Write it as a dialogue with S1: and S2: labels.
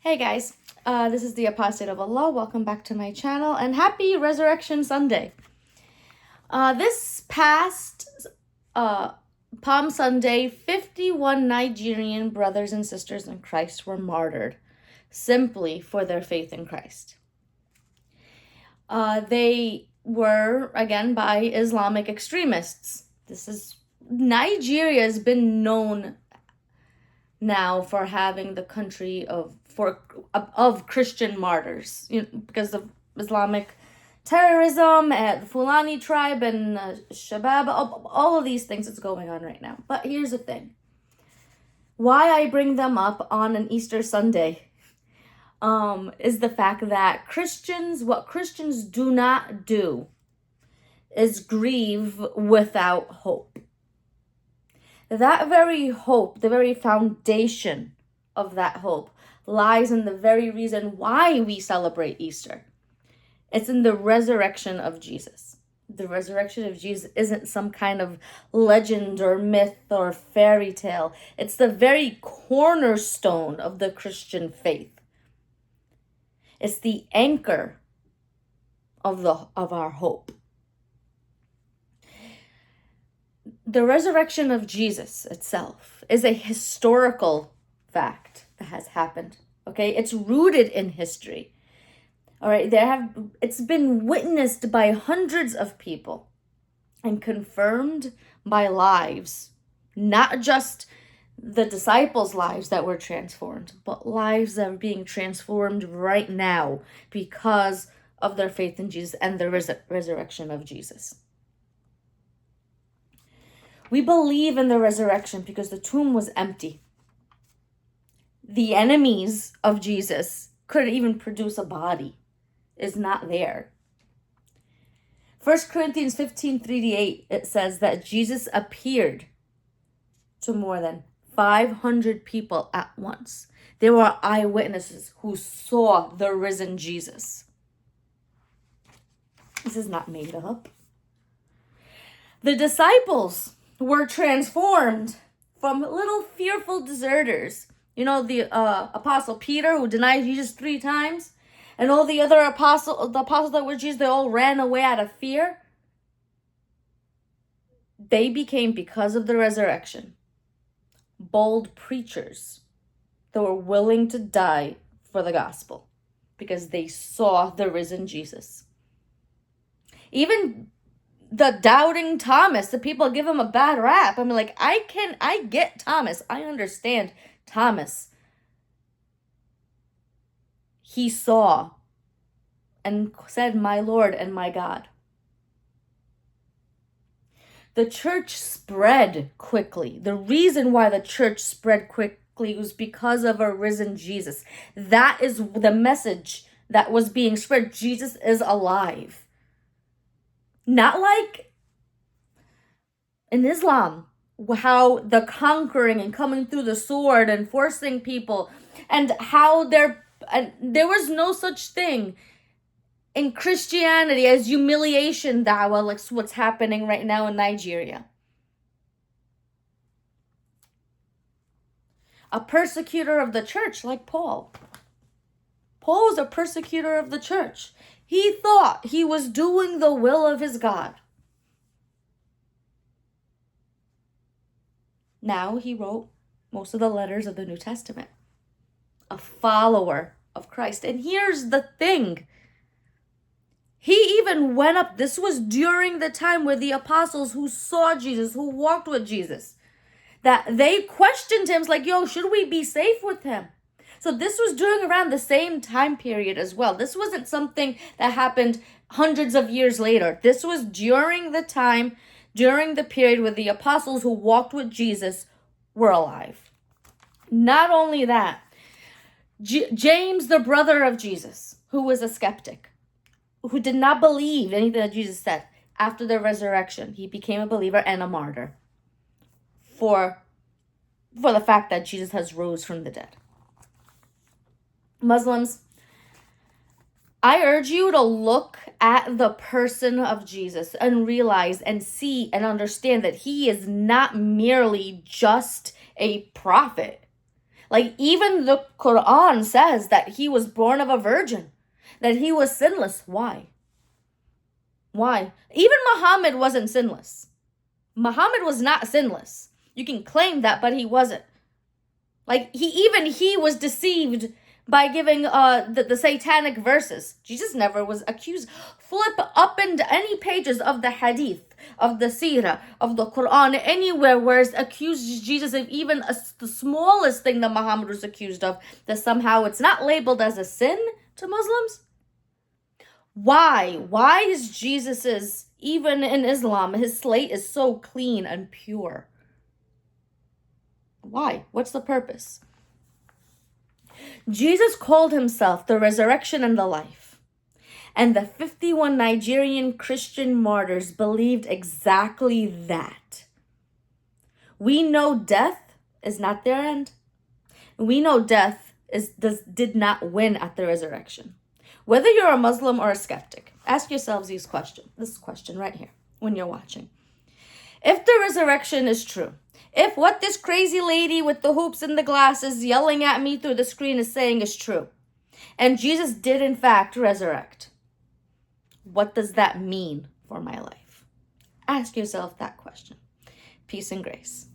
S1: Hey guys, this is the Apostate of Allah. Welcome back to my channel and happy Resurrection Sunday. This past Palm Sunday, 51 Nigerian brothers and sisters in Christ were martyred simply for their faith in Christ. They were, again, by Islamic extremists. Nigeria has been known now for having the country of Christian martyrs, because of Islamic terrorism and the Fulani tribe and Shabab, all of these things that's going on right now. But here's the thing. Why I bring them up on an Easter Sunday is the fact that what Christians do not do is grieve without hope. That very hope, the very foundation of that hope, lies in the very reason why we celebrate Easter. It's in the resurrection of Jesus. The resurrection of Jesus isn't some kind of legend or myth or fairy tale. It's the very cornerstone of the Christian faith. It's the anchor of our hope. The resurrection of Jesus itself is a historical fact that has happened. Okay, it's rooted in history. All right, it's been witnessed by hundreds of people and confirmed by lives, not just the disciples' lives that were transformed, but lives that are being transformed right now because of their faith in Jesus and the resurrection of Jesus. We believe in the resurrection because the tomb was empty. The enemies of Jesus couldn't even produce a body. It's not there. 1 Corinthians 15:3-8, it says that Jesus appeared to more than 500 people at once. There were eyewitnesses who saw the risen Jesus. This is not made up. The disciples were transformed from little fearful deserters. The Apostle Peter, who denied Jesus 3 times, and all the other the apostles that were Jesus, they all ran away out of fear. They became, because of the resurrection, bold preachers that were willing to die for the gospel because they saw the risen Jesus. Even the doubting Thomas, the people give him a bad rap. I get Thomas. I understand Thomas. He saw and said, "My Lord and my God." The church spread quickly. The reason why the church spread quickly was because of a risen Jesus. That is the message that was being spread. Jesus is alive. Not like in Islam, how the conquering and coming through the sword and forcing people, and how there was no such thing in Christianity as humiliation dawah, like what's happening right now in Nigeria. A persecutor of the church like Paul. Paul was a persecutor of the church. He thought he was doing the will of his God. Now he wrote most of the letters of the New Testament. A follower of Christ. And here's the thing. He even went up. This was during the time where the apostles who saw Jesus, who walked with Jesus, that they questioned him, like, should we be safe with him? So this was during around the same time period as well. This wasn't something that happened hundreds of years later. This was during the period where the apostles who walked with Jesus were alive. Not only that, James, the brother of Jesus, who was a skeptic, who did not believe anything that Jesus said, after the resurrection, he became a believer and a martyr for the fact that Jesus has rose from the dead. Muslims, I urge you to look at the person of Jesus and realize and see and understand that he is not merely just a prophet. Like, even the Quran says that he was born of a virgin, that he was sinless. Why? Why? Even Muhammad wasn't sinless. Muhammad was not sinless. You can claim that, but he wasn't. Like, he was deceived by giving the satanic verses. Jesus never was accused. Flip up into any pages of the hadith, of the seerah, of the Quran, anywhere where it's accused Jesus of even the smallest thing that Muhammad was accused of, that somehow it's not labeled as a sin to Muslims. Why? Why is Jesus's, even in Islam, his slate is so clean and pure? Why? What's the purpose? Jesus called himself the resurrection and the life. And the 51 Nigerian Christian martyrs believed exactly that. We know death is not their end. We know death did not win at the resurrection. Whether you're a Muslim or a skeptic, ask yourselves this question right here when you're watching. If the resurrection is true, if what this crazy lady with the hoops and the glasses yelling at me through the screen is saying is true, and Jesus did in fact resurrect, what does that mean for my life? Ask yourself that question. Peace and grace.